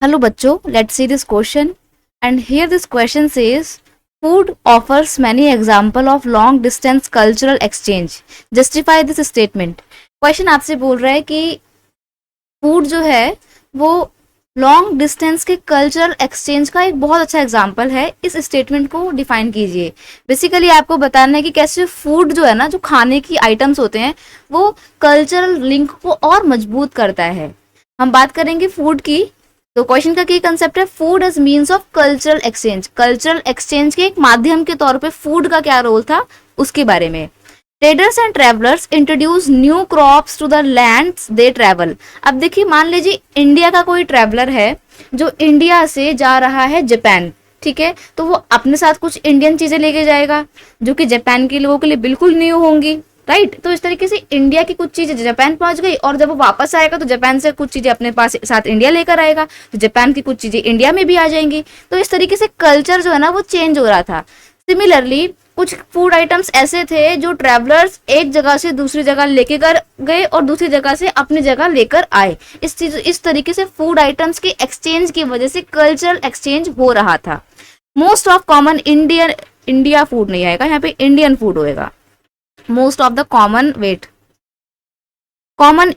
Hello बच्चों, let's see this question. And here this question says, food offers many example of long distance cultural exchange. Justify this statement. Question आपसे बोल रहा है कि food जो है वो लॉन्ग डिस्टेंस के कल्चरल एक्सचेंज का एक बहुत अच्छा एग्जाम्पल है. इस स्टेटमेंट को डिफाइन कीजिए. बेसिकली आपको बताना है कि कैसे फूड जो है ना, जो खाने की आइटम्स होते हैं, वो कल्चरल लिंक को और मजबूत करता है. हम बात करेंगे फूड की. तो क्वेश्चन का की कंसेप्ट है food as means of cultural exchange. Cultural exchange के एक माध्यम के तौर पे फूड का क्या रोल था उसके बारे में. Traders and travellers introduce new crops to the lands they travel. अब देखिए, मान लीजिए इंडिया का कोई ट्रेवलर है जो इंडिया से जा रहा है जापान, ठीक है, तो वो अपने साथ कुछ इंडियन चीजें लेके जाएगा जो कि जापान के लोगों के लिए बिल्कुल न्यू होंगी, राइट. तो इस तरीके से इंडिया की कुछ चीजें जापान पहुंच गई और जब वो वापस आएगा तो जापान से कुछ चीजें अपने पास साथ इंडिया लेकर आएगा, तो जापान की कुछ चीजें इंडिया में भी आ जाएंगी. तो इस तरीके से कल्चर जो है ना वो चेंज हो रहा था. सिमिलरली कुछ फूड आइटम्स ऐसे थे जो ट्रैवलर्स एक जगह से दूसरी जगह लेके गए और दूसरी जगह से अपनी जगह लेकर आए. इस तरीके से फूड आइटम्स के एक्सचेंज की वजह से कल्चरल एक्सचेंज हो रहा था. Most of common India food नहीं आएगा यहाँ पे, इंडियन फूड होएगा. Most of the common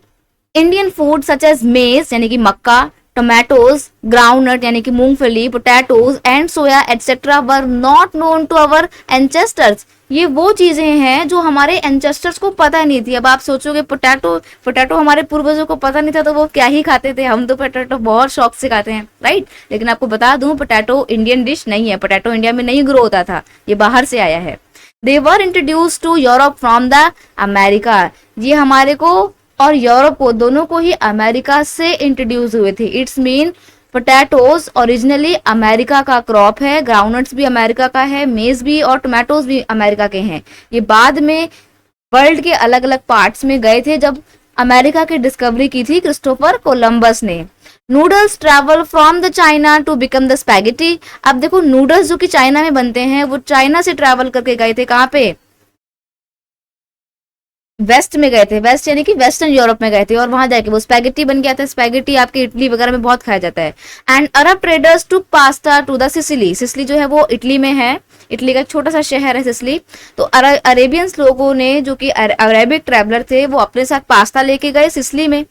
Indian food such as maize यानी कि मक्का, टोमेटोज, ग्राउंडनट यानी कि मूंगफली, potatoes and soya etcetera were not known to our ancestors. ये वो चीजें हैं जो हमारे एंसेस्टर्स को पता नहीं थी. अब आप सोचोगे पोटैटो हमारे पूर्वजों को पता नहीं था तो वो क्या ही खाते थे. हम तो पोटैटो बहुत शौक से खाते हैं, राइट. लेकिन आपको बता दूं, पोटैटो इंडियन डिश नहीं है. पोटैटो इंडिया में नहीं ग्रो होता था, ये बाहर से आया है. They were introduce to Europe from the America. ये हमारे को और यूरोप को, दोनों को ही अमेरिका से इंट्रोड्यूस हुए थे. It's mean potatoes originally America का क्रॉप है, ग्राउंडनट्स भी अमेरिका का है, मेज भी और टोमेटोज भी अमेरिका के हैं. ये बाद में वर्ल्ड के अलग अलग पार्ट्स में गए थे जब अमेरिका की डिस्कवरी की थी क्रिस्टोफर कोलंबस ने. Noodles travel from the China to become the spaghetti. अब देखो, नूडल्स जो कि चाइना में बनते हैं वो चाइना से ट्रैवल करके गए थे. कहाँ पे? वेस्ट में गए थे. वेस्ट यानी कि वेस्टर्न यूरोप में गए थे और वहां जाके वो स्पैगेटी बन गया था. स्पैगेटी आपके इटली वगैरह में बहुत खाया जाता है. And Arab traders to pasta to the Sicily. Sicily जो है वो इटली में है. इटली का एक छोटा सा शहर है सिसिली. तो अरेबियंस लोगों ने, जो कि अरेबिक ट्रैवलर थे, वो अपने साथ पास्ता लेके गए सिसिली में,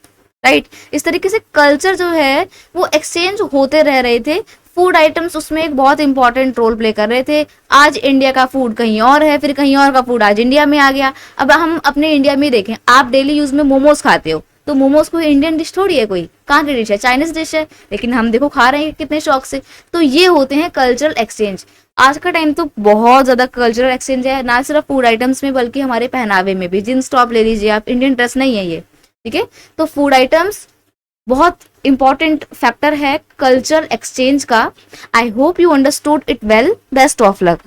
राइट. इस तरीके से कल्चर जो है वो एक्सचेंज होते रह रहे थे. फूड आइटम्स उसमें एक बहुत इंपॉर्टेंट रोल प्ले कर रहे थे. आज इंडिया का फूड कहीं और है, फिर कहीं और का फूड आज इंडिया में आ गया. अब हम अपने इंडिया में देखें, आप डेली यूज में मोमोज खाते हो, तो मोमोज कोई इंडियन डिश थोड़ी है, कोई कहाँ की डिश है, चाइनीज डिश है. लेकिन हम देखो खा रहे हैं कितने शौक से. तो ये होते हैं कल्चरल एक्सचेंज. आज का टाइम तो बहुत ज्यादा कल्चरल एक्सचेंज है, ना सिर्फ फूड आइटम्स में बल्कि हमारे पहनावे में भी. जींस टॉप ले लीजिए आप, इंडियन ड्रेस नहीं है ये, ठीक है. तो फूड आइटम्स बहुत इंपॉर्टेंट फैक्टर है कल्चर एक्सचेंज का. I hope you understood it well. Best of luck.